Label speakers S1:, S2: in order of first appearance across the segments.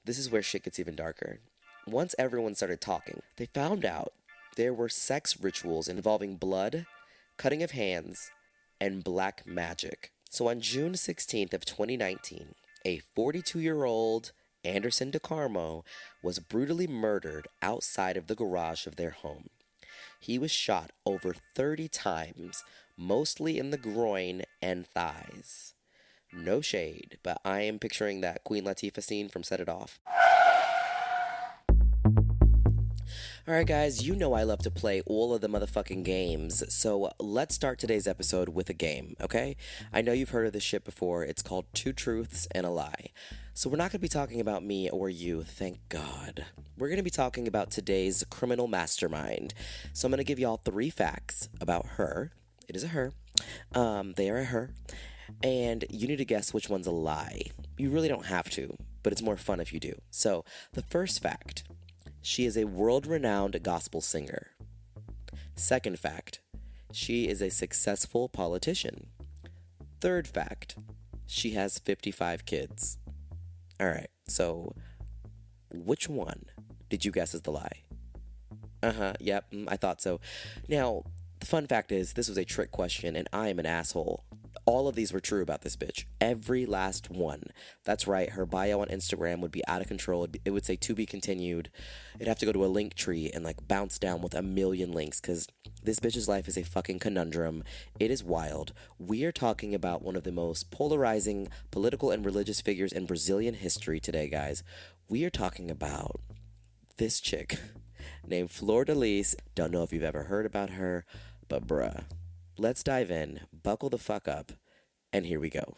S1: this is where shit gets even darker. Once everyone started talking, they found out there were sex rituals involving blood, cutting of hands, and black magic. So on June 16th of 2019, a 42-year-old Anderson DeCarmo was brutally murdered outside of the garage of their home. He was shot over 30 times, mostly in the groin and thighs. No shade, but I am picturing that Queen Latifah scene from Set It Off. Alright, guys, you know I love to play all of the motherfucking games, so let's start today's episode with a game, okay? I know you've heard of this shit before. It's called Two Truths and a Lie. So we're not going to be talking about me or you, thank God. We're going to be talking about today's criminal mastermind. So I'm going to give y'all 3 facts about her. It is a her. They are a her. And you need to guess which one's a lie. You really don't have to, but it's more fun if you do. So the first fact: she is a world-renowned gospel singer. Second fact: she is a successful politician. Third fact: she has 55 kids. All right, so which one did you guess is the lie? Yep, I thought so. Now, the fun fact is, this was a trick question, and I am an asshole. All of these were true about this bitch. Every last one. That's right, her bio on Instagram would be out of control. It would say to be continued. It'd have to go to a link tree and like bounce down with a million links, because this bitch's life is a fucking conundrum. It is wild. We are talking about one of the most polarizing political and religious figures in Brazilian history today, guys. We are talking about this chick named Flordelis. Don't know if you've ever heard about her, but bruh. Let's dive in, buckle the fuck up, and here we go.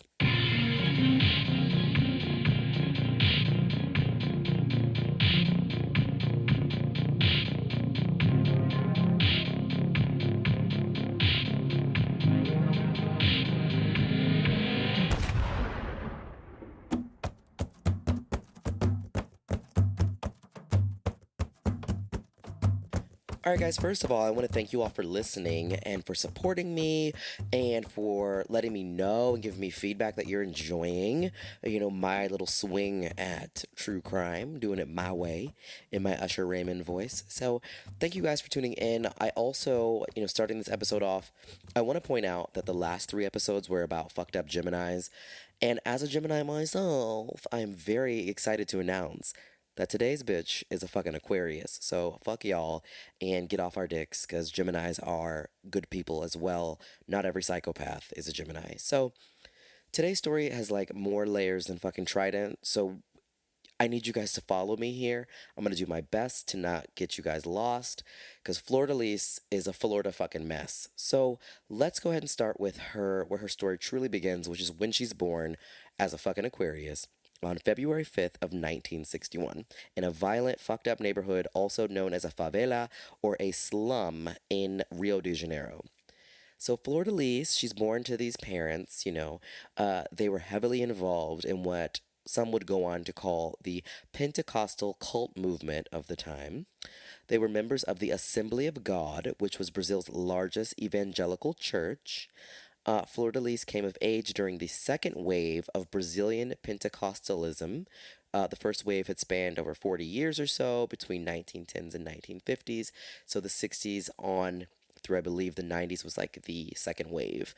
S1: Alright, guys, first of all, I want to thank you all for listening and for supporting me and for letting me know and giving me feedback that you're enjoying, my little swing at true crime, doing it my way in my Usher Raymond voice. So, thank you guys for tuning in. I also, starting this episode off, I want to point out that the last 3 episodes were about fucked up Geminis. And as a Gemini myself, I am very excited to announce that today's bitch is a fucking Aquarius. So fuck y'all and get off our dicks, because Geminis are good people as well. Not every psychopath is a Gemini. So today's story has like more layers than fucking Trident. So I need you guys to follow me here. I'm going to do my best to not get you guys lost, because Flordelis is a Florida fucking mess. So let's go ahead and start with her, where her story truly begins, which is when she's born as a fucking Aquarius on February 5th of 1961 in a violent, fucked up neighborhood also known as a favela or a slum in Rio de Janeiro. So Flordelis, she's born to these parents, they were heavily involved in what some would go on to call the Pentecostal cult movement of the time. They were members of the Assembly of God, which was Brazil's largest evangelical church. Flordelis came of age during the second wave of Brazilian Pentecostalism. The first wave had spanned over 40 years or so, between 1910s and 1950s. So the 60s on through, I believe, the 90s was like the second wave.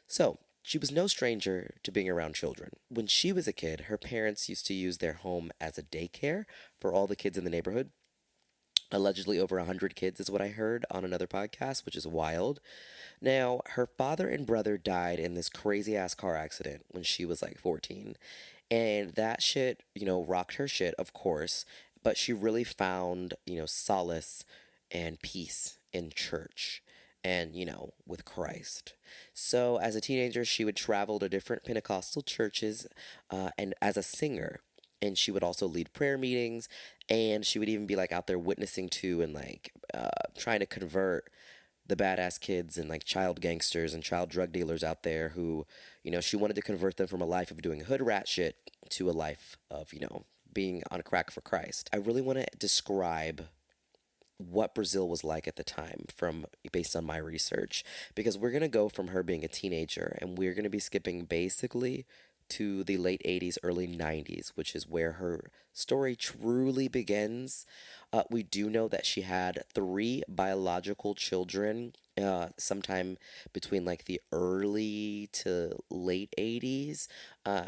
S1: So she was no stranger to being around children. When she was a kid, her parents used to use their home as a daycare for all the kids in the neighborhood. Allegedly over 100 kids is what I heard on another podcast, which is wild. Now, her father and brother died in this crazy-ass car accident when she was like 14. And that shit, rocked her shit, of course. But she really found, solace and peace in church and, with Christ. So as a teenager, she would travel to different Pentecostal churches and as a singer. And she would also lead prayer meetings, and she would even be like out there witnessing to and like trying to convert the badass kids and like child gangsters and child drug dealers out there who, she wanted to convert them from a life of doing hood rat shit to a life of, being on crack for Christ. I really want to describe what Brazil was like at the time from based on my research, because we're going to go from her being a teenager and we're going to be skipping basically to the late 80s, early 90s, which is where her story truly begins. We do know that she had three biological children sometime between like the early to late 80s.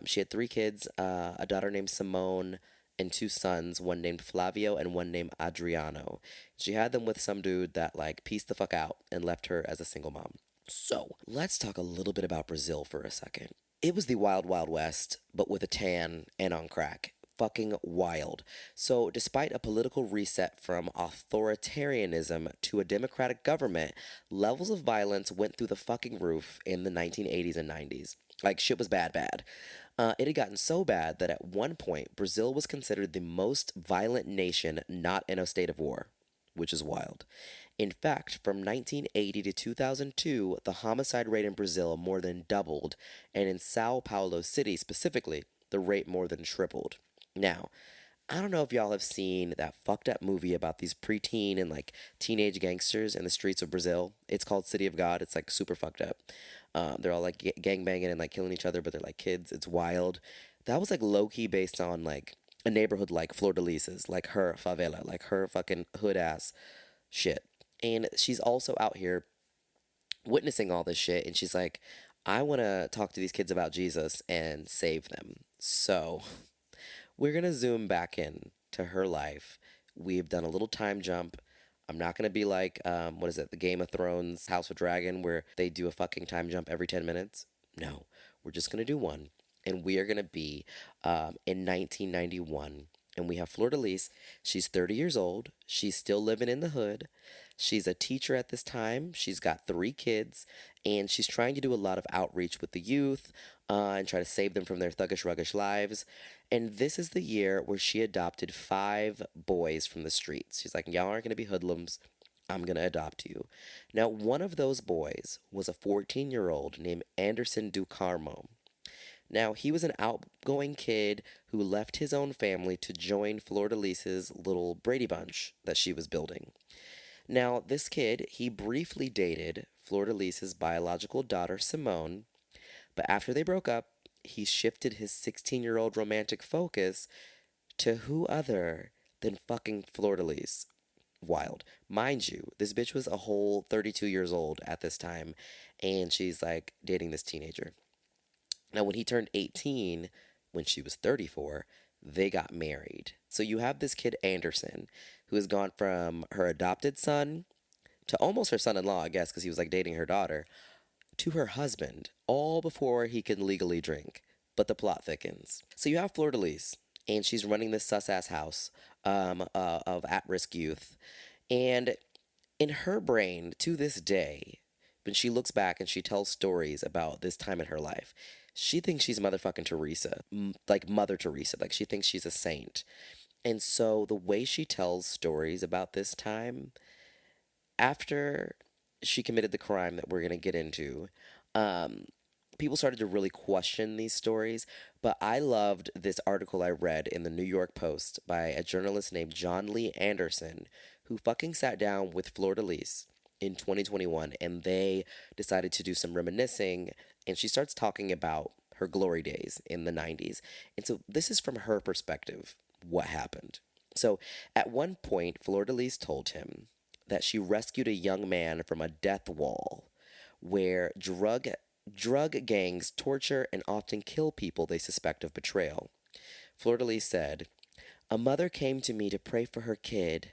S1: She had three kids, a daughter named Simone and two sons, one named Flavio and one named Adriano. She had them with some dude that like pieced the fuck out and left her as a single mom. So let's talk a little bit about Brazil for a second. It was the wild, wild west, but with a tan and on crack. Fucking wild. So, despite a political reset from authoritarianism to a democratic government, levels of violence went through the fucking roof in the 1980s and 90s. Like, shit was bad, bad. It had gotten so bad that at one point, Brazil was considered the most violent nation not in a state of war, which is wild. In fact, from 1980 to 2002, the homicide rate in Brazil more than doubled, and in Sao Paulo City specifically, the rate more than tripled. Now, I don't know if y'all have seen that fucked up movie about these preteen and like teenage gangsters in the streets of Brazil. It's called City of God. It's like super fucked up. They're all like gang banging and like killing each other, but they're like kids. It's wild. That was like low key based on like a neighborhood like Flordelis's, like her favela, like her fucking hood ass shit. And she's also out here witnessing all this shit, and she's like, I want to talk to these kids about Jesus and save them. So we're going to zoom back in to her life. We've done a little time jump. I'm not going to be like, what is it, the Game of Thrones House of Dragon, where they do a fucking time jump every 10 minutes. No, we're just going to do one. And we are going to be in 1991. And we have Fleur de Lis. She's 30 years old. She's still living in the hood. She's a teacher at this time. She's got three kids. And she's trying to do a lot of outreach with the youth and try to save them from their thuggish, ruggish lives. And this is the year where she adopted five boys from the streets. She's like, y'all aren't going to be hoodlums. I'm going to adopt you. Now, one of those boys was a 14-year-old named Anderson do Carmo. Now, he was an outgoing kid who left his own family to join Fleur de Lis's little Brady Bunch that she was building. Now, this kid, he briefly dated Fleur de Lis's biological daughter, Simone, but after they broke up, he shifted his 16-year-old romantic focus to who other than fucking Fleur de Lis. Wild. Mind you, this bitch was a whole 32 years old at this time, and she's like dating this teenager. Now, when he turned 18, when she was 34, they got married. So you have this kid, Anderson, who has gone from her adopted son to almost her son in law, I guess, because he was like dating her daughter, to her husband, all before he can legally drink. But the plot thickens. So you have Fleur de Lis, and she's running this sus ass house of at risk youth. And in her brain, to this day, when she looks back and she tells stories about this time in her life, she thinks she's motherfucking Teresa, like Mother Teresa. Like she thinks she's a saint. And so the way she tells stories about this time, after she committed the crime that we're going to get into, people started to really question these stories. But I loved this article I read in the New York Post by a journalist named John Lee Anderson, who fucking sat down with Fleur de Lis in 2021, and they decided to do some reminiscing, and she starts talking about her glory days in the 90s. And so this is from her perspective what happened. So at one point, Fleur de Lis told him that she rescued a young man from a death wall where drug gangs torture and often kill people they suspect of betrayal. Fleur de Lis said, "A mother came to me to pray for her kid,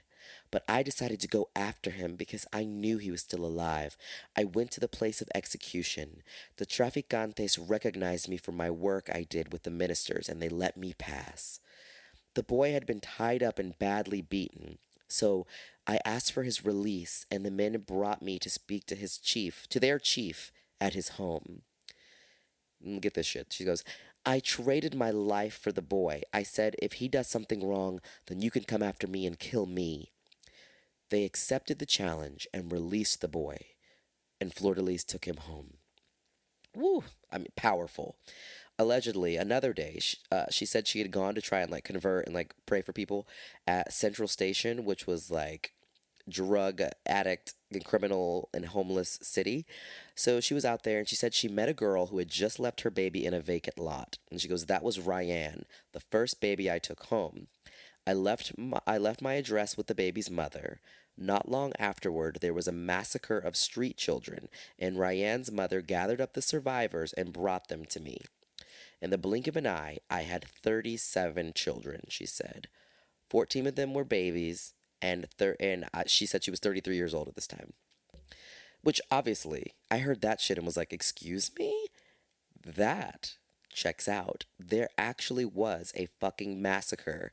S1: but I decided to go after him because I knew he was still alive. I went to the place of execution. The traficantes recognized me for my work I did with the ministers, and they let me pass. The boy had been tied up and badly beaten, so I asked for his release, and the men brought me to speak to their chief, at his home." Get this shit. She goes, "I traded my life for the boy. I said, if he does something wrong, then you can come after me and kill me." They accepted the challenge and released the boy, and Fleur de Lis took him home. Woo! I mean, powerful. Allegedly, another day, she said she had gone to try and like convert and like pray for people at Central Station, which was like drug addict and criminal and homeless city. So she was out there and she said she met a girl who had just left her baby in a vacant lot. And she goes, "That was Ryan, the first baby I took home. I left my address with the baby's mother. Not long afterward, there was a massacre of street children, and Ryan's mother gathered up the survivors and brought them to me. In the blink of an eye, I had 37 children," she said. 14 of them were babies, she said she was 33 years old at this time. Which obviously, I heard that shit and was like, "Excuse me? That checks out. There actually was a fucking massacre."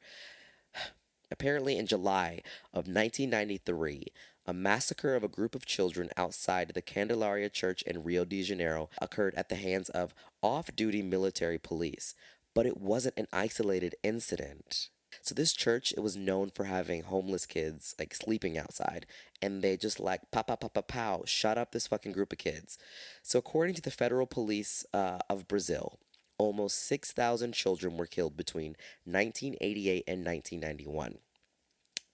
S1: Apparently, in July of 1993, a massacre of a group of children outside the Candelaria Church in Rio de Janeiro occurred at the hands of off duty military police. But it wasn't an isolated incident. So this church, it was known for having homeless kids like sleeping outside, and they just like pow pow pow pow pow shot up this fucking group of kids. So according to the federal police of Brazil, almost 6,000 children were killed between 1988 and 1991.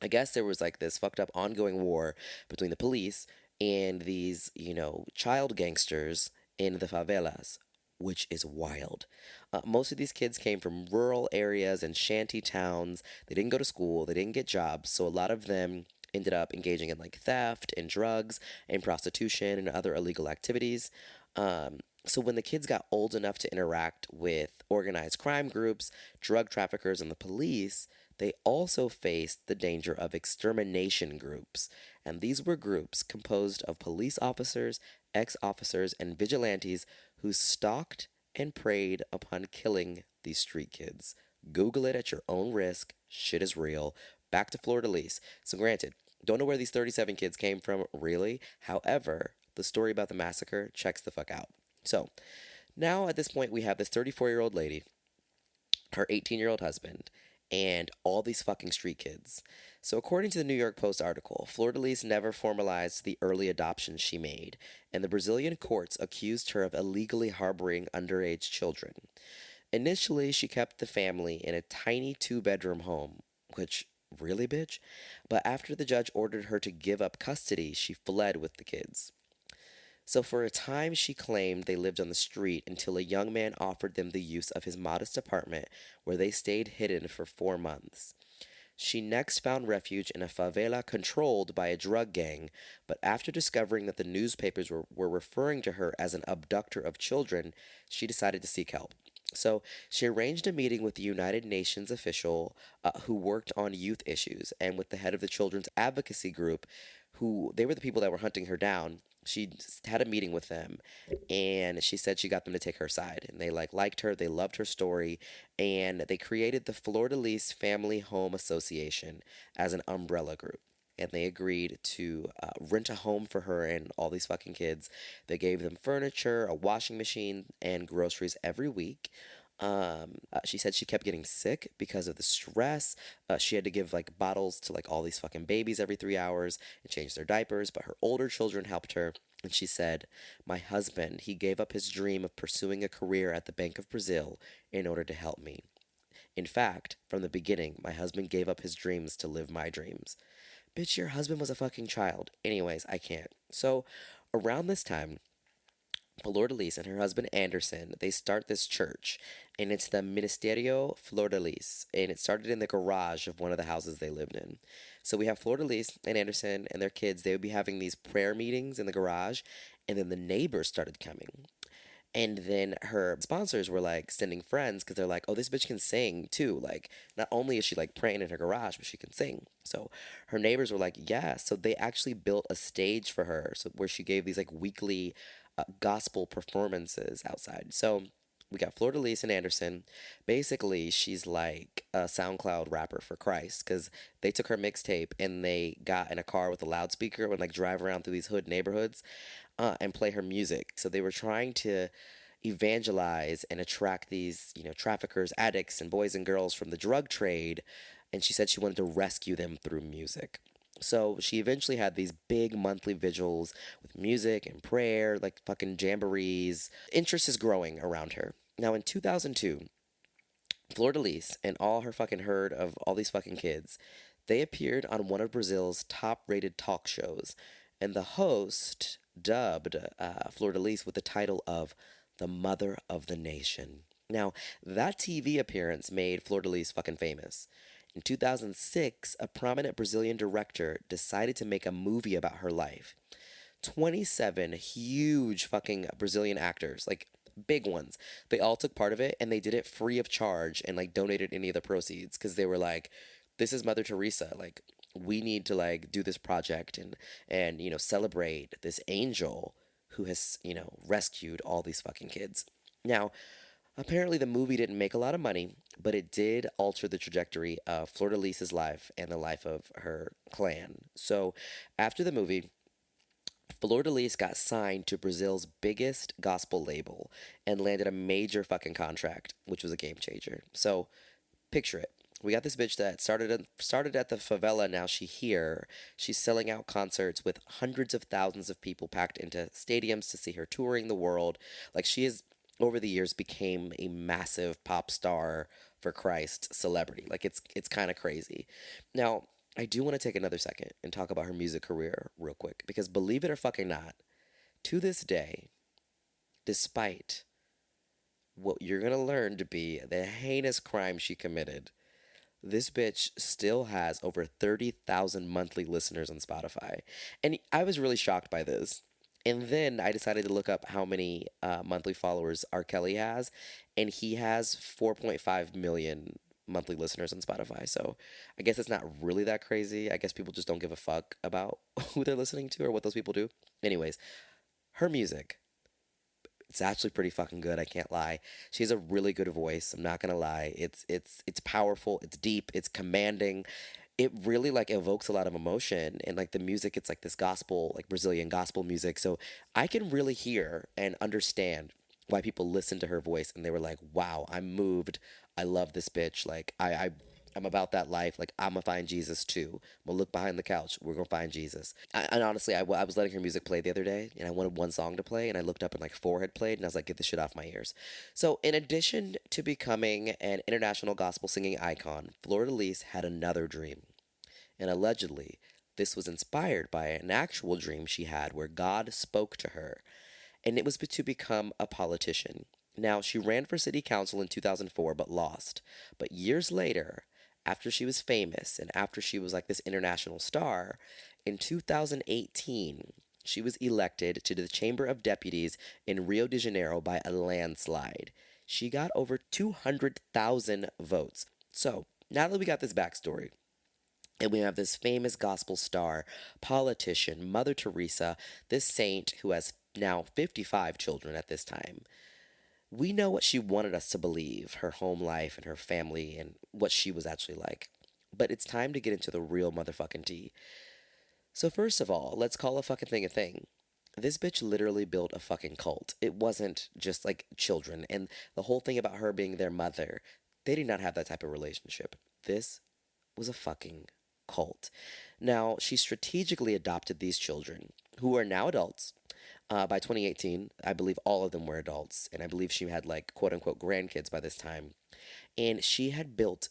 S1: I guess there was like this fucked up ongoing war between the police and these, child gangsters in the favelas, which is wild. Most of these kids came from rural areas and shanty towns. They didn't go to school, they didn't get jobs, so a lot of them ended up engaging in like theft and drugs and prostitution and other illegal activities. So when the kids got old enough to interact with organized crime groups, drug traffickers, and the police, they also faced the danger of extermination groups. And these were groups composed of police officers, ex officers, and vigilantes who stalked and preyed upon killing these street kids. Google it at your own risk. Shit is real. Back to Flordelis. So, granted, don't know where these 37 kids came from, really. However, the story about the massacre checks the fuck out. So, now at this point, we have this 34-year-old lady, her 18-year-old husband, and all these fucking street kids. So, according to the New York Post article, Flordelis never formalized the early adoption she made, and the Brazilian courts accused her of illegally harboring underage children. Initially, she kept the family in a tiny two-bedroom home, which, really, bitch? But after the judge ordered her to give up custody, she fled with the kids. So for a time, she claimed they lived on the street until a young man offered them the use of his modest apartment where they stayed hidden for 4 months. She next found refuge in a favela controlled by a drug gang, but after discovering that the newspapers were referring to her as an abductor of children, she decided to seek help. So she arranged a meeting with the United Nations official who worked on youth issues and with the head of the children's advocacy group, who they were the people that were hunting her down. She had a meeting with them, and she said she got them to take her side, and they liked her, they loved her story, and they created the Flordelis Family Home Association as an umbrella group. And they agreed to rent a home for her and all these fucking kids. They gave them furniture, a washing machine, and groceries every week. She said she kept getting sick because of the stress. She had to give like bottles to like all these fucking babies every 3 hours and change their diapers, but her older children helped her. And she said, "My husband, he gave up his dream of pursuing a career at the Bank of Brazil in order to help me. In fact, from the beginning, my husband gave up his dreams to live my dreams." Bitch, your husband was a fucking child. Anyways, I can't. So, around this time, Flordelis and her husband Anderson, they start this church, and it's the Ministerio Flordelis, and it started in the garage of one of the houses they lived in. So we have Flordelis and Anderson and their kids. They would be having these prayer meetings in the garage, and then the neighbors started coming. And then her sponsors were like sending friends because they're like, "Oh, this bitch can sing too. Like, not only is she like praying in her garage, but she can sing." So her neighbors were like, "Yeah." So they actually built a stage for her, so where she gave these like weekly gospel performances outside. So we got Flordelis and Anderson. Basically, she's like a SoundCloud rapper for Christ because they took her mixtape and they got in a car with a loudspeaker and like drive around through these hood neighborhoods and play her music. So they were trying to evangelize and attract these, traffickers, addicts, and boys and girls from the drug trade. And she said she wanted to rescue them through music. So she eventually had these big monthly vigils with music and prayer, like fucking jamborees. Interest is growing around her. Now in 2002, Flordelis and all her fucking herd of all these fucking kids, They appeared on one of Brazil's top rated talk shows, and the host dubbed Flordelis with the title of the Mother of the Nation. Now, that TV appearance made Flordelis fucking famous. In 2006, a prominent Brazilian director decided to make a movie about her life. 27 huge fucking Brazilian actors, like big ones. They all took part of it and they did it free of charge and like donated any of the proceeds because they were like, this is Mother Teresa. Like, we need to like do this project and celebrate this angel who has rescued all these fucking kids. Now, apparently the movie didn't make a lot of money, but it did alter the trajectory of Flordelis's life and the life of her clan. So after the movie, Flordelis got signed to Brazil's biggest gospel label and landed a major fucking contract, which was a game changer. So picture it. We got this bitch that started at the favela. Now she's selling out concerts with hundreds of thousands of people packed into stadiums to see her touring the world. Like, she is over the years became a massive pop star for Christ celebrity. Like, it's kind of crazy. Now, I do want to take another second and talk about her music career real quick because, believe it or fucking not, to this day, despite what you're going to learn to be the heinous crime she committed, this bitch still has over 30,000 monthly listeners on Spotify. And I was really shocked by this. And then I decided to look up how many monthly followers R. Kelly has, and he has 4.5 million monthly listeners on Spotify. So I guess it's not really that crazy. I guess people just don't give a fuck about who they're listening to or what those people do. Anyways, her music, it's actually pretty fucking good. I can't lie. She has a really good voice. I'm not gonna lie. It's powerful. It's deep. It's commanding. It really like evokes a lot of emotion, and like the music, it's like this gospel, like Brazilian gospel music. So I can really hear and understand why people listen to her voice and they were like, "Wow, I'm moved. I love this bitch. Like I'm about that life. Like, I'm gonna find Jesus too. I'm gonna look behind the couch. We're gonna find Jesus." And honestly, I was letting her music play the other day, and I wanted one song to play, and I looked up and like four had played, and I was like, "Get this shit off my ears." So, in addition to becoming an international gospel singing icon, Fleur de Lis had another dream, and allegedly, this was inspired by an actual dream she had where God spoke to her, and it was to become a politician. Now, she ran for city council in 2004 but lost. But years later, after she was famous and after she was like this international star, in 2018, she was elected to the Chamber of Deputies in Rio de Janeiro by a landslide. She got over 200,000 votes. So, now that we got this backstory, and we have this famous gospel star, politician, Mother Teresa, this saint who has now 55 children at this time. We know what she wanted us to believe, her home life and her family and what she was actually like. But it's time to get into the real motherfucking tea. So first of all, let's call a fucking thing a thing. This bitch literally built a fucking cult. It wasn't just like children. And the whole thing about her being their mother, they did not have that type of relationship. This was a fucking cult. Now, she strategically adopted these children, who are now adults. By 2018, I believe all of them were adults, and I believe she had like quote unquote grandkids by this time. And she had built,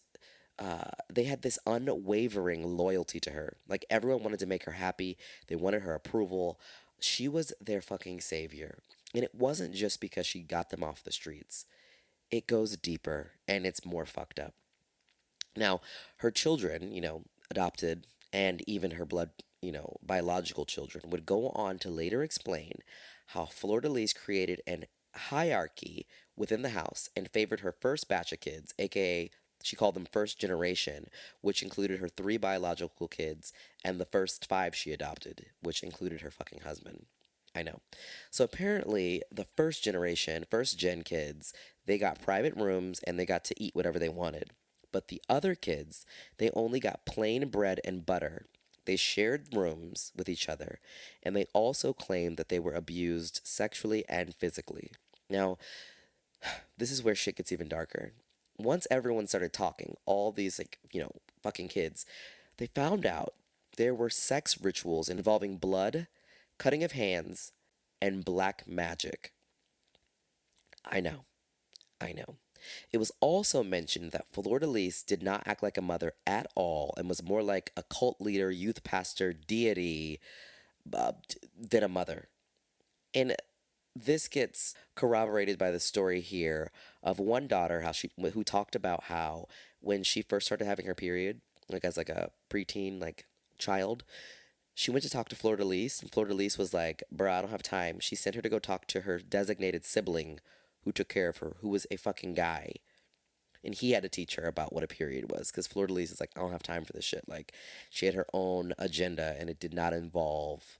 S1: they had this unwavering loyalty to her. Like, everyone wanted to make her happy, they wanted her approval. She was their fucking savior. And it wasn't just because she got them off the streets, it goes deeper and it's more fucked up. Now, her children, adopted, and even her blood, biological children, would go on to later explain how Fleur de Lis created an hierarchy within the house and favored her first batch of kids, aka she called them first generation, which included her three biological kids and the first five she adopted, which included her fucking husband. I know. So apparently, the first generation, first gen kids, they got private rooms and they got to eat whatever they wanted. But the other kids, they only got plain bread and butter. They shared rooms with each other, and they also claimed that they were abused sexually and physically. Now, this is where shit gets even darker. Once everyone started talking, all these, like, fucking kids, they found out there were sex rituals involving blood, cutting of hands, and black magic. I know. I know. It was also mentioned that Flordelis did not act like a mother at all and was more like a cult leader, youth pastor, deity than a mother. And this gets corroborated by the story here of one daughter how she who talked about how when she first started having her period, like as like a preteen like child, she went to talk to Fleur de Lis, and Fleur de Lis was like, bruh, I don't have time. She sent her to go talk to her designated sibling who took care of her, who was a fucking guy. And he had to teach her about what a period was because Fleur de Lis is like, I don't have time for this shit. Like, she had her own agenda, and it did not involve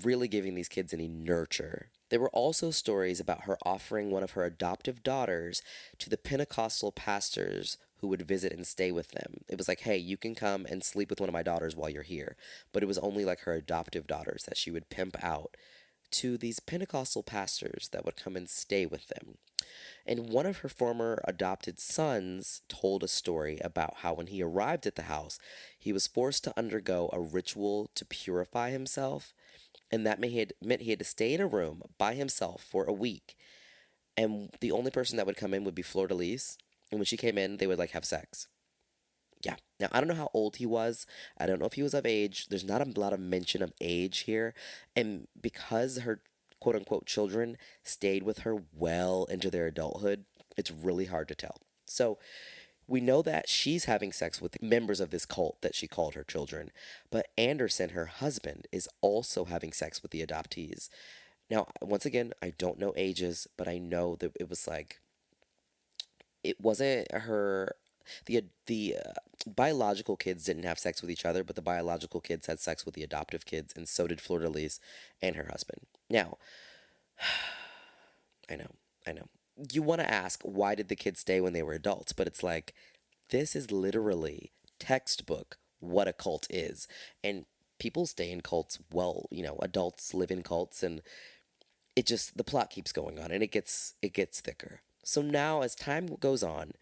S1: really giving these kids any nurture. There were also stories about her offering one of her adoptive daughters to the Pentecostal pastors who would visit and stay with them. It was like, hey, you can come and sleep with one of my daughters while you're here. But it was only like her adoptive daughters that she would pimp out to these Pentecostal pastors that would come and stay with them. And one of her former adopted sons told a story about how when he arrived at the house, he was forced to undergo a ritual to purify himself, and that meant he had to stay in a room by himself for a week. And the only person that would come in would be Fleur de Lis. And when she came in, they would like have sex. Yeah. Now, I don't know how old he was. I don't know if he was of age. There's not a lot of mention of age here. And because her quote unquote children stayed with her well into their adulthood, it's really hard to tell. So we know that she's having sex with members of this cult that she called her children, but Anderson, her husband, is also having sex with the adoptees. Now, once again, I don't know ages, but I know that it was like it wasn't her. The biological kids didn't have sex with each other, but the biological kids had sex with the adoptive kids, and so did Fleur de Lis and her husband. Now, I know, I know. You want to ask why did the kids stay when they were adults, but it's like this is literally textbook what a cult is, and people stay in cults. Well, adults live in cults, and it just the plot keeps going on, and it gets thicker. So now, as time goes on,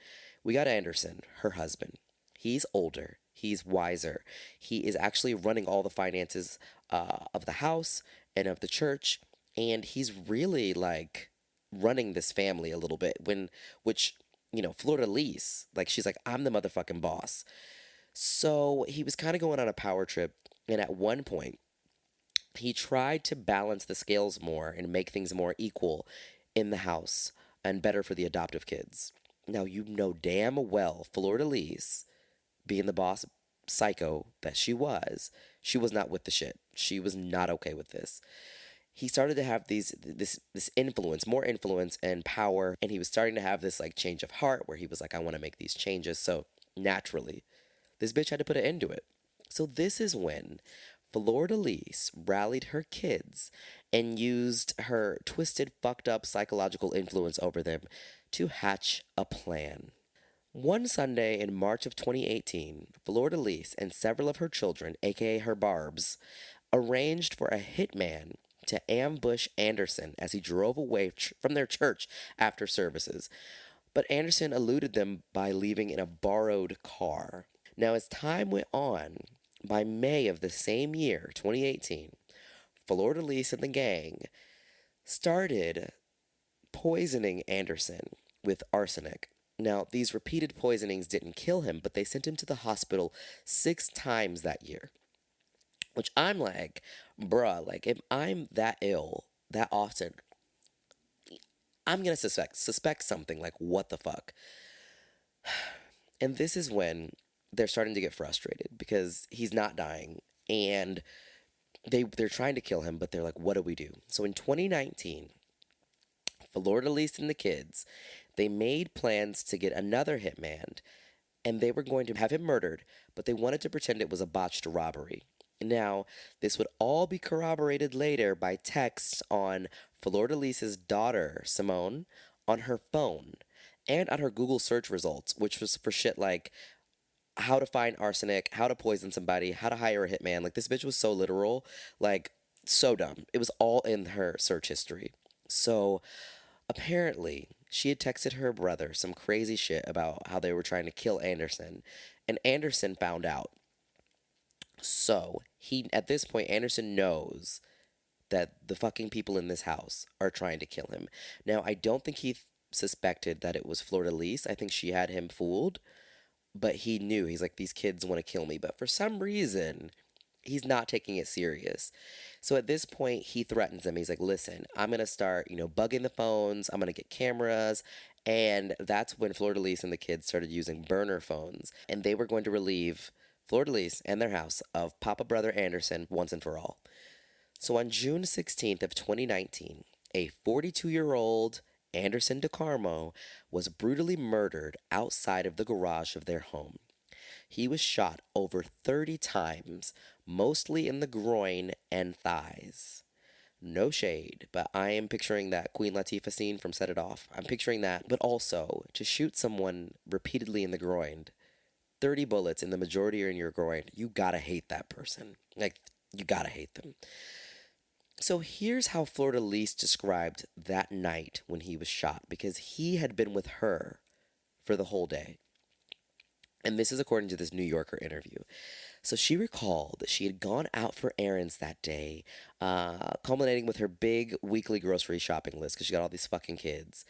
S1: we got Anderson, her husband. He's older. He's wiser. He is actually running all the finances of the house and of the church, and he's really like running this family a little bit. Which Fleur de Lis, like she's like, I'm the motherfucking boss. So he was kind of going on a power trip, and at one point, he tried to balance the scales more and make things more equal in the house and better for the adoptive kids. Now, you know damn well Fleur de Lis, being the boss psycho that she was not with the shit. She was not okay with this. He started to have this influence, more influence and power, and he was starting to have this like change of heart where he was like, I want to make these changes. So naturally, this bitch had to put an end to it. So this is when Flordelis rallied her kids and used her twisted, fucked up psychological influence over them to hatch a plan. One Sunday in March of 2018, Flordelis and several of her children, aka her Barbs, arranged for a hitman to ambush Anderson as he drove away from their church after services. But Anderson eluded them by leaving in a borrowed car. Now, as time went on, by May of the same year, 2018, Flordelis and the gang started poisoning Anderson with arsenic. Now, these repeated poisonings didn't kill him, but they sent him to the hospital 6 times that year. Which I'm like, bruh, like if I'm that ill that often, I'm gonna suspect something. Like, what the fuck? And this is when they're starting to get frustrated because he's not dying, and they're trying to kill him, but they're like, what do we do? So in 2019, Flordelis and the kids, they made plans to get another hitman, and they were going to have him murdered, but they wanted to pretend it was a botched robbery. Now, this would all be corroborated later by texts on Flordelis's daughter, Simone, on her phone, and on her Google search results, which was for shit like how to find arsenic, how to poison somebody, how to hire a hitman. Like, this bitch was so literal, like, so dumb. It was all in her search history. So, apparently, she had texted her brother some crazy shit about how they were trying to kill Anderson, and Anderson found out. So, at this point, Anderson knows that the fucking people in this house are trying to kill him. Now, I don't think he suspected that it was Flordelis. I think she had him fooled, but he knew. He's like, these kids want to kill me. But for some reason, he's not taking it serious. So at this point, he threatens them. He's like, listen, I'm going to start, bugging the phones. I'm going to get cameras. And that's when Flordelis and the kids started using burner phones. And they were going to relieve Flordelis and their house of Papa Brother Anderson once and for all. So on June 16th of 2019, a 42-year-old Anderson DeCarmo was brutally murdered outside of the garage of their home. He was shot over 30 times, mostly in the groin and thighs. No shade, but I am picturing that Queen Latifah scene from Set It Off. I'm picturing that, but also to shoot someone repeatedly in the groin, 30 bullets and the majority are in your groin, you gotta hate that person. Like, you gotta hate them. So here's how Flordelis described that night when he was shot, because he had been with her for the whole day. And this is according to this New Yorker interview. So she recalled that she had gone out for errands that day, culminating with her big weekly grocery shopping list because she got all these fucking kids.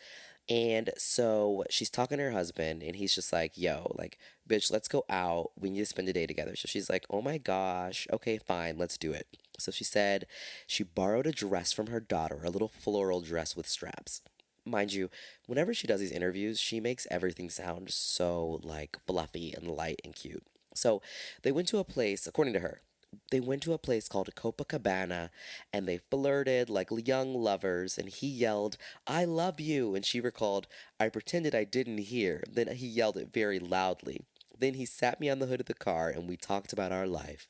S1: And so she's talking to her husband, and he's just like, yo, like, bitch, let's go out. We need to spend a day together. So she's like, oh my gosh, okay, fine, let's do it. So she said she borrowed a dress from her daughter, a little floral dress with straps. Mind you, whenever she does these interviews, she makes everything sound so, like, fluffy and light and cute. So they went to a place, according to her, they went to a place called Copacabana and they flirted like young lovers, and he yelled, I love you. And she recalled, I pretended I didn't hear. Then he yelled it very loudly. Then he sat me on the hood of the car and we talked about our life.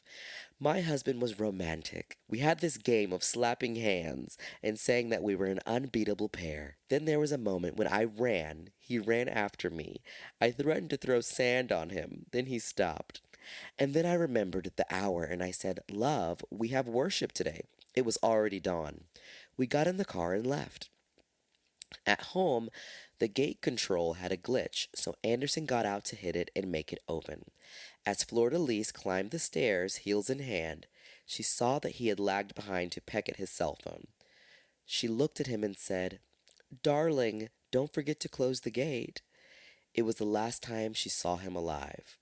S1: My husband was romantic. We had this game of slapping hands and saying that we were an unbeatable pair. Then there was a moment when I ran. He ran after me. I threatened to throw sand on him. Then he stopped. And then I remembered the hour and I said, Love, we have worship today. It was already dawn. We got in the car and left. At home, the gate control had a glitch, so Anderson got out to hit it and make it open. As Flordelis climbed the stairs, heels in hand, she saw that he had lagged behind to peck at his cell phone. She looked at him and said, Darling, don't forget to close the gate. It was the last time she saw him alive.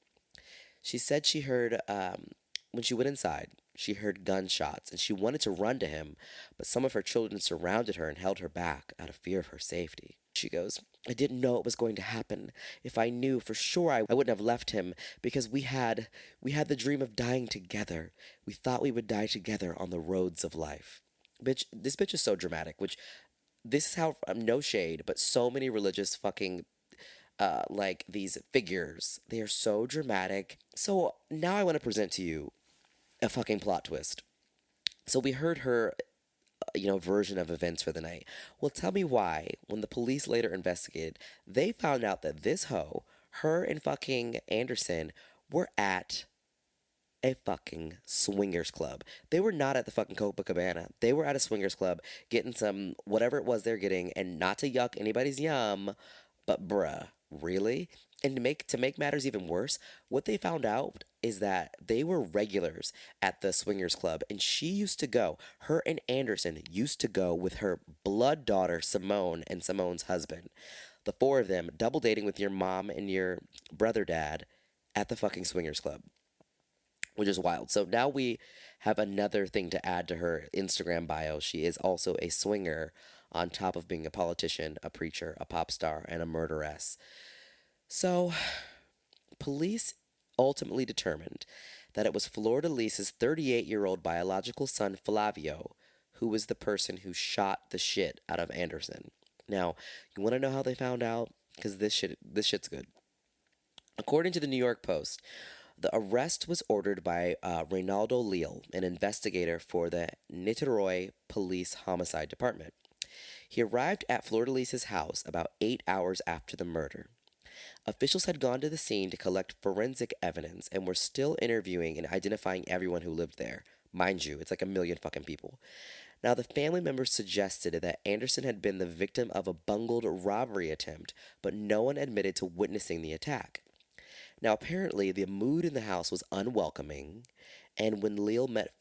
S1: She said she heard, when she went inside, she heard gunshots and she wanted to run to him, but some of her children surrounded her and held her back out of fear of her safety. She goes, I didn't know it was going to happen. If I knew for sure, I wouldn't have left him because we had the dream of dying together. We thought we would die together on the roads of life. Bitch, this bitch is so dramatic, which this is how, no shade, but so many religious fucking like these figures. They are so dramatic. So now I want to present to you a fucking plot twist. So we heard her, version of events for the night. Well, tell me why, when the police later investigated, they found out that this hoe, her and fucking Anderson, were at a fucking swingers club. They were not at the fucking Copacabana. They were at a swingers club getting some whatever it was they're getting, and not to yuck anybody's yum, but bruh, really? And to make matters even worse, what they found out is that they were regulars at the swingers club, and she used to go. Her and Anderson used to go with her blood daughter Simone and Simone's husband. The four of them double dating with your mom and your brother dad at the fucking swingers club, which is wild. So now we have another thing to add to her Instagram bio. She is also a swinger on top of being a politician, a preacher, a pop star, and a murderess. So, police ultimately determined that it was Flordelis' 38-year-old biological son, Flavio, who was the person who shot the shit out of Anderson. Now, you want to know how they found out? Because this shit's good. According to the New York Post, the arrest was ordered by Reynaldo Leal, an investigator for the Niterói Police Homicide Department. He arrived at Flordelis' house about 8 hours after the murder. Officials had gone to the scene to collect forensic evidence and were still interviewing and identifying everyone who lived there. Mind you, it's like a million fucking people. Now, the family members suggested that Anderson had been the victim of a bungled robbery attempt, but no one admitted to witnessing the attack. Now, apparently, the mood in the house was unwelcoming, and when Leal met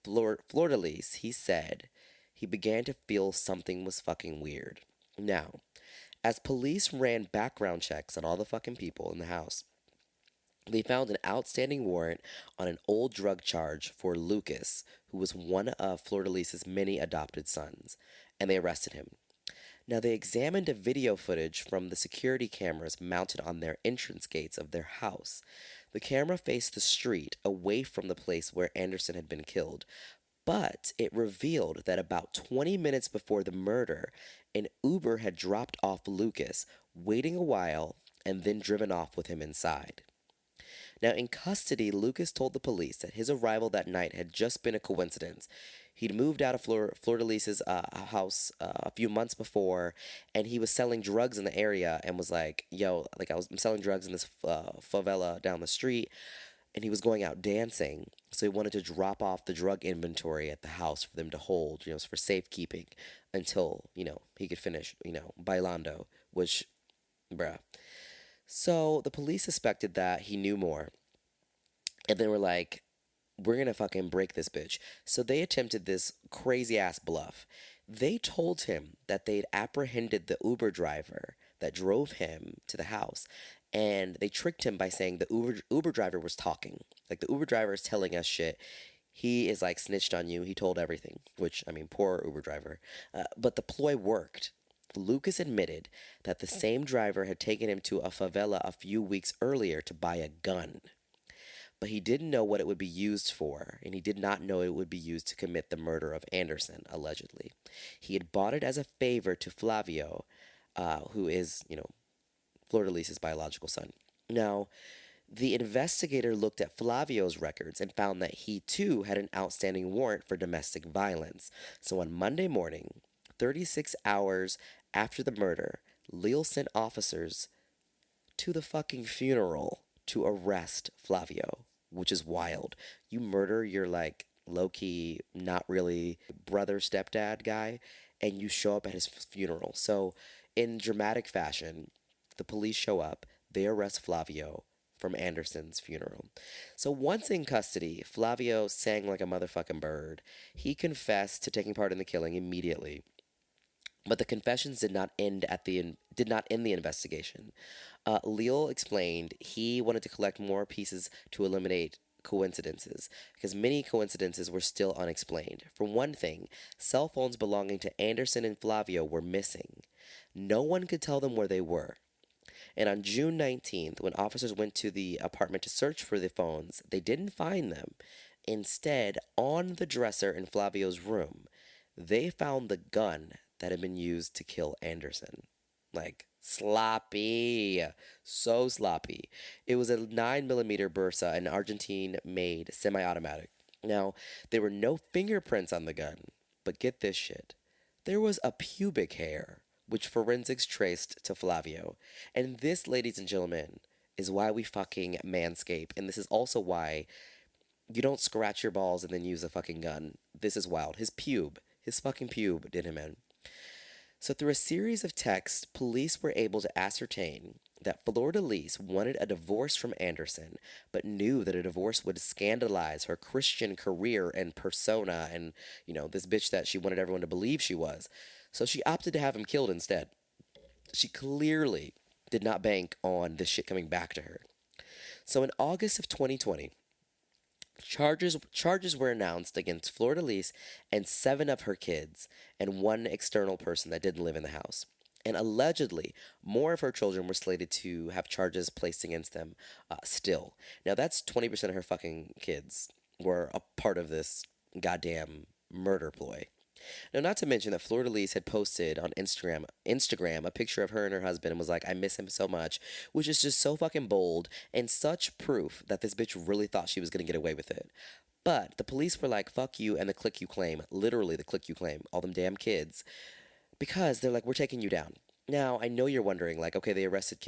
S1: Flordelis, he said he began to feel something was fucking weird. Now, As police ran background checks on all the fucking people in the house, they found an outstanding warrant on an old drug charge for Lucas, who was one of Flordelis's many adopted sons, and they arrested him. Now, they examined a video footage from the security cameras mounted on their entrance gates of their house. The camera faced the street away from the place where Anderson had been killed, but it revealed that about 20 minutes before the murder, an Uber had dropped off Lucas, waiting a while, and then driven off with him inside. Now, in custody, Lucas told the police that his arrival that night had just been a coincidence. He'd moved out of Flordelis's house a few months before, and he was selling drugs in the area and was like, yo, like I'm selling drugs in this favela down the street, and he was going out dancing. So he wanted to drop off the drug inventory at the house for them to hold, for safekeeping until, he could finish, bailando, which, bruh. So the police suspected that he knew more. And they were like, we're gonna fucking break this bitch. So they attempted this crazy ass bluff. They told him that they'd apprehended the Uber driver that drove him to the house. And they tricked him by saying the Uber driver was talking. Like, the Uber driver is telling us shit. He is like snitched on you. He told everything, which, I mean, poor Uber driver. But the ploy worked. Lucas admitted that the same driver had taken him to a favela a few weeks earlier to buy a gun. But he didn't know what it would be used for, and he did not know it would be used to commit the murder of Anderson, allegedly. He had bought it as a favor to Flavio, who is, Flordelis's biological son. Now, the investigator looked at Flavio's records and found that he too had an outstanding warrant for domestic violence. So on Monday morning, 36 hours after the murder, Leal sent officers to the fucking funeral to arrest Flavio, which is wild. You murder your, like, low-key, not really brother stepdad guy, and you show up at his funeral. So in dramatic fashion, the police show up, they arrest Flavio from Anderson's funeral. So once in custody, Flavio sang like a motherfucking bird. He confessed to taking part in the killing immediately. But the confessions did not end the investigation. Leal explained he wanted to collect more pieces to eliminate coincidences, because many coincidences were still unexplained. For one thing, cell phones belonging to Anderson and Flavio were missing. No one could tell them where they were. And on June 19th, when officers went to the apartment to search for the phones, they didn't find them. Instead, on the dresser in Flavio's room, they found the gun that had been used to kill Anderson. Like, sloppy. So sloppy. It was a 9mm Bursa, an Argentine-made semi-automatic. Now, there were no fingerprints on the gun, but get this shit. There was a pubic hair, which forensics traced to Flavio. And this, ladies and gentlemen, is why we fucking manscape. And this is also why you don't scratch your balls and then use a fucking gun. This is wild. His fucking pube did him in. So through a series of texts, police were able to ascertain that Flordelis wanted a divorce from Anderson, but knew that a divorce would scandalize her Christian career and persona and, this bitch that she wanted everyone to believe she was. So she opted to have him killed instead. She clearly did not bank on this shit coming back to her. So in August of 2020, charges were announced against Flordelis and 7 of her kids and 1 external person that didn't live in the house. And allegedly, more of her children were slated to have charges placed against them still. Now, that's 20% of her fucking kids were a part of this goddamn murder ploy. Now, not to mention that Flordelis had posted on Instagram a picture of her and her husband and was like, I miss him so much, which is just so fucking bold and such proof that this bitch really thought she was going to get away with it. But the police were like, fuck you and the click you claim, literally the click you claim, all them damn kids, because they're like, we're taking you down. Now, I know you're wondering, like, okay, they arrested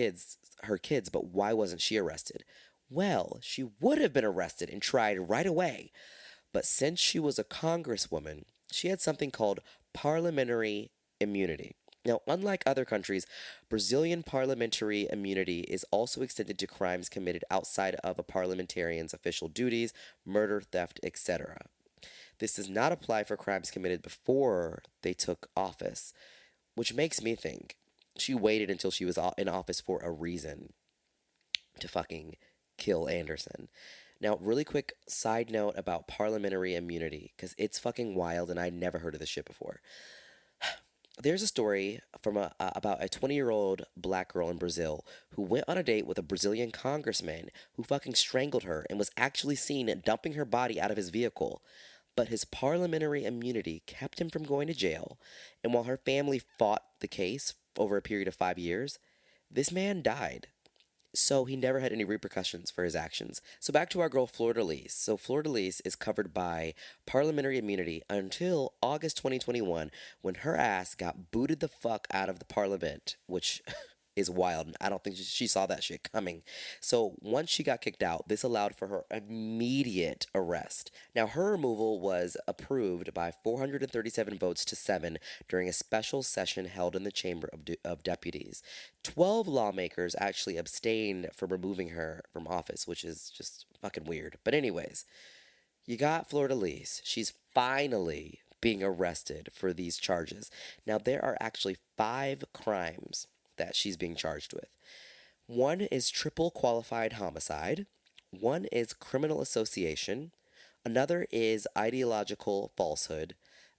S1: her kids, but why wasn't she arrested? Well, she would have been arrested and tried right away. But since she was a congresswoman, she had something called parliamentary immunity. Now, unlike other countries, Brazilian parliamentary immunity is also extended to crimes committed outside of a parliamentarian's official duties, murder, theft, etc. This does not apply for crimes committed before they took office, which makes me think, She waited until she was in office for a reason to fucking kill Anderson. Now, really quick side note about parliamentary immunity, because it's fucking wild and I'd never heard of this shit before. There's a story from about a 20-year-old black girl in Brazil who went on a date with a Brazilian congressman who fucking strangled her and was actually seen dumping her body out of his vehicle. But his parliamentary immunity kept him from going to jail, and while her family fought the case over a period of 5 years, this man died. So he never had any repercussions for his actions. So back to our girl Flordelis. So Flordelis is covered by parliamentary immunity until August 2021 when her ass got booted the fuck out of the parliament, which is wild. I don't think she saw that shit coming. So once she got kicked out, this allowed for her immediate arrest. Now, her removal was approved by 437 votes to 7 during a special session held in the Chamber of Deputies. 12 lawmakers actually abstained from removing her from office, which is just fucking weird. But, anyways, you got Flordelis. She's finally being arrested for these charges. Now, there are actually 5 crimes that she's being charged with. One is triple qualified homicide, one is criminal association, another is ideological falsehood,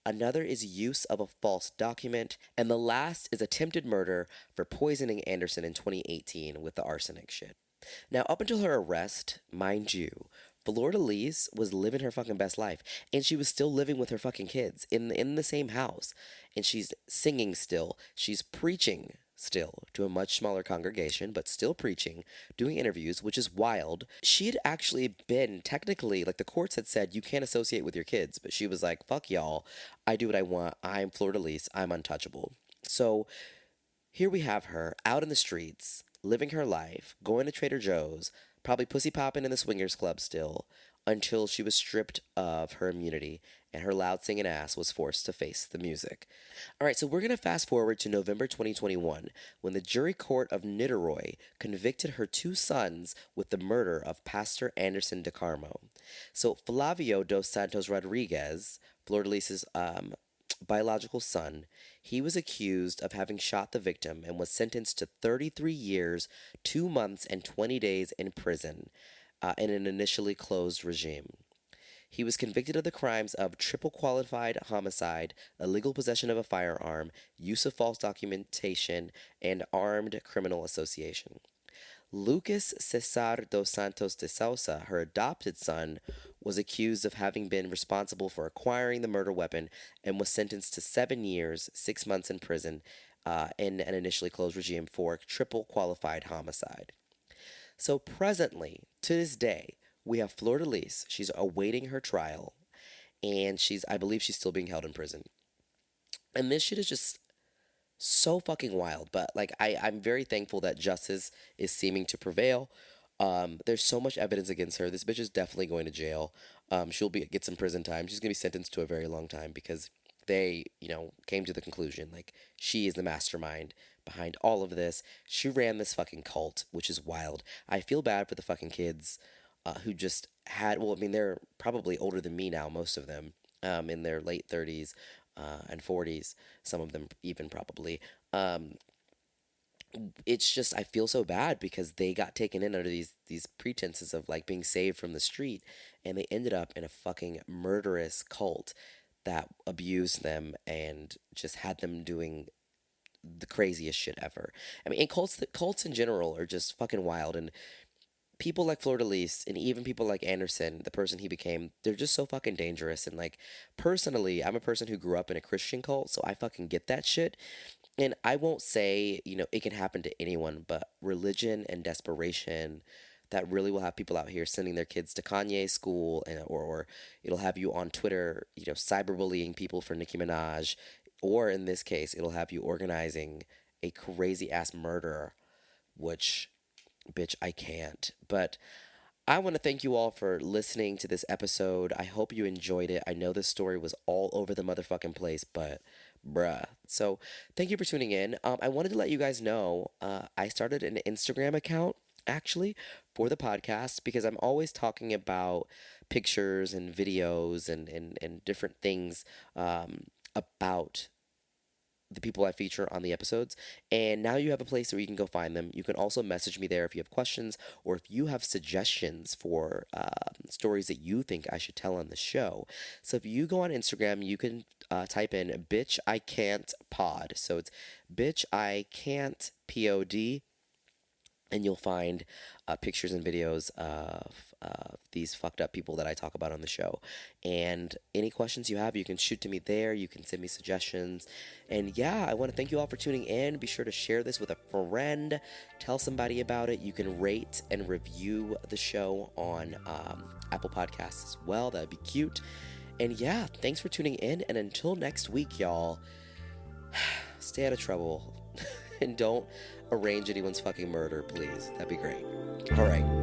S1: another is use of a false document, and the last is attempted murder for poisoning Anderson in 2018 with the arsenic shit. Now, up until her arrest, mind you, Flordelis was living her fucking best life, and she was still living with her fucking kids in the same house, and she's singing still, she's preaching still to a much smaller congregation, but still preaching, doing interviews, which is wild. She had actually been technically, like the courts had said, you can't associate with your kids, but she was like, fuck y'all, I do what I want, I'm Flordelis, I'm untouchable. So here we have her out in the streets, living her life, going to Trader Joe's, probably pussy popping in the swingers club still, until she was stripped of her immunity and her loud singing ass was forced to face the music. All right, so we're going to fast forward to November 2021 when the jury court of Niterói convicted her 2 sons with the murder of Pastor Anderson de Carmo. So Flavio dos Santos Rodriguez, Flordelis's biological son, he was accused of having shot the victim and was sentenced to 33 years, 2 months, and 20 days in prison in an initially closed regime. He was convicted of the crimes of triple qualified homicide, illegal possession of a firearm, use of false documentation, and armed criminal association. Lucas Cesar dos Santos de Sousa, her adopted son, was accused of having been responsible for acquiring the murder weapon and was sentenced to 7 years, 6 months in prison in an initially closed regime for triple qualified homicide. So presently, to this day, we have Flordelis. She's awaiting her trial, and I believe she's still being held in prison. And this shit is just so fucking wild. But like, I'm very thankful that justice is seeming to prevail. There's so much evidence against her. This bitch is definitely going to jail. She'll get some prison time. She's gonna be sentenced to a very long time because they, came to the conclusion like she is the mastermind behind all of this. She ran this fucking cult, which is wild. I feel bad for the fucking kids who just had. Well, I mean, they're probably older than me now, most of them, in their late 30s and 40s. Some of them even probably. It's just I feel so bad because they got taken in under these pretenses of like being saved from the street, and they ended up in a fucking murderous cult that abused them and just had them doing the craziest shit ever. I mean, and cults in general are just fucking wild, and people like Flordelis and even people like Anderson, the person he became, they're just so fucking dangerous. And like, personally, I'm a person who grew up in a Christian cult, so I fucking get that shit. And I won't say, it can happen to anyone, but religion and desperation, that really will have people out here sending their kids to Kanye's school, and or it'll have you on Twitter, cyberbullying people for Nicki Minaj, or in this case, it'll have you organizing a crazy ass murder, which, bitch, I can't. But I want to thank you all for listening to this episode. I hope you enjoyed it. I know this story was all over the motherfucking place, but bruh. So thank you for tuning in. I wanted to let you guys know I started an Instagram account actually for the podcast because I'm always talking about pictures and videos and different things about the people I feature on the episodes. And now you have a place where you can go find them. You can also message me there if you have questions or if you have suggestions for stories that you think I should tell on the show. So if you go on Instagram, you can type in bitch I can't pod. So it's bitch I can't pod, and you'll find pictures and videos of these fucked up people that I talk about on the show. And any questions you have, you can shoot to me there. You can send me suggestions. And yeah, I want to thank you all for tuning in. Be sure to share this with a friend. Tell somebody about it. You can rate and review the show on Apple Podcasts as well. That would be cute. And yeah, thanks for tuning in. And until next week, y'all, stay out of trouble. And don't arrange anyone's fucking murder, please. That'd be great. All right.